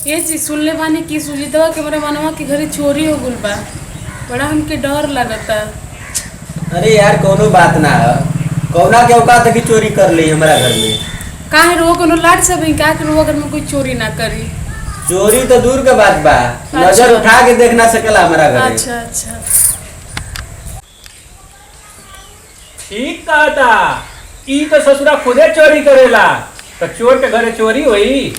ये चीज सुनले बानी कि सुजीतवा के मेरे मनवा के घरे चोरी हो गइल बा। बड़ा हमके डर लगता। अरे यार कोनो बात ना है, कौना के औकात है कि चोरी कर ली हमारा घर में। काहे रो कोनो लाड सब क्या करो अगर मैं कोई चोरी ना करी। चोरी तो दूर के बात बा, नजर उठा के देख ना सकेला हमारा घर। अच्छा अच्छा ठीक कहता। ई तो ससुरा खुदे चोरी करेला, तो चोर के घरे चोरी हुई।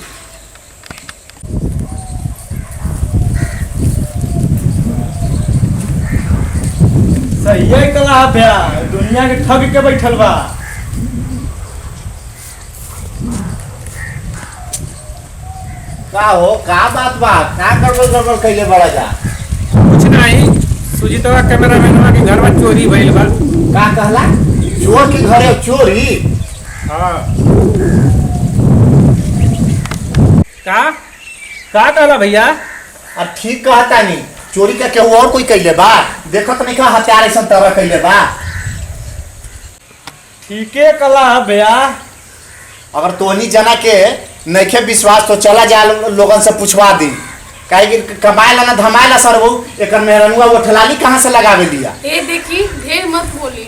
सही है कला भैया, दुनिया के ठग के बैठल बा। का हो का बात बा, का गड़बड़ कैले बड़ा जा। कुछ नहीं, सुजीतवा कैमरामैनवा के घर में चोरी भइल बा। का कहला? चोर के घरे चोरी? हाँ। का कहला भैया? अब ठीक कहता नहीं, चोरी का केहू और कोई कैले बा? देखत नहीं का हथियार ऐसा तरह कैले बा। ठीके कला भैया। अगर तोनी जना के नइखे विश्वास तो चला जा लोगन से पूछवा दी। काहे कि कमाएला ना धमाएला सरबू, एकर मेहरनुआ वो ठलाली कहाँ से लगावे लिया। ए देखी ढेर मत बोली।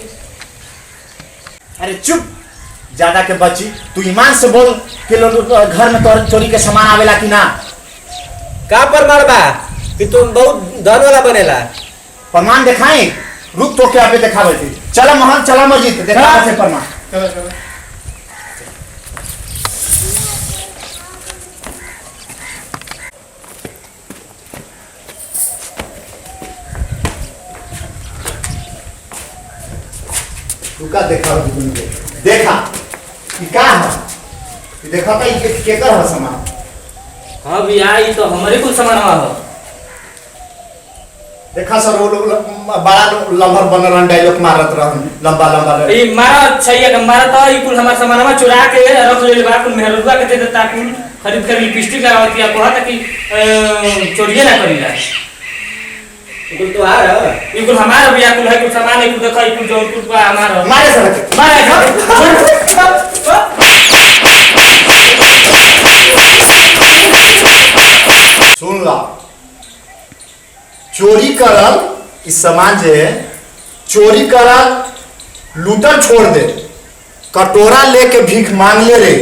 अरे चुप, ज्यादा के बच्ची। तू ईमान से बोल कि घर में चोरी के सामान आवेला कि ना। का प्रमाण बा कि तुम बहुत धन वाला बनेला? प्रमाण दिखाई? रुक तो क्या पे दिखावे थी। चला मोहन, चला मस्जिद, दिखावे थे प्रमाण। रुका देखा देखा कि का है? देखा था ये केकर है सामान? हाँ भैया, ये तो हमारे कुल सामान हो। देखा सर वो लोग बड़ा लंबर बनल रहन, डायलॉग मारत रहन, लंबा लंबा। ये मारा छैया के मारा था, ये कुल हमारा सामानवा चुरा के रख ले बा। कुल मेहरुआ के दे देता, कुल खरीद कर लिपस्टिक लगावत या कोहा तक कि चोरिए ना करीला। कुल तो आ रहा ये कुल हमारा भैया, कुल है कुल सामान है, कुल देखा कुल जो कुल बा हमारा। मारे सर सुन ला, चोरी करल इस सामान जे चोरी करल लूटल छोड़ दे, कटोरा लेके भीख मांग ले रे।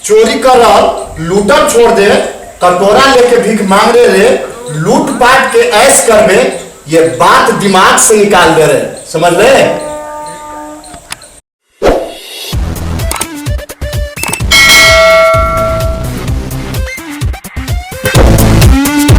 चोरी करल लूटल छोड़ दे, कटोरा लेके भीख मांग ले रे। लूट पाट के ऐश करबे, ये बात दिमाग से निकाल दे रहे, समझ ले।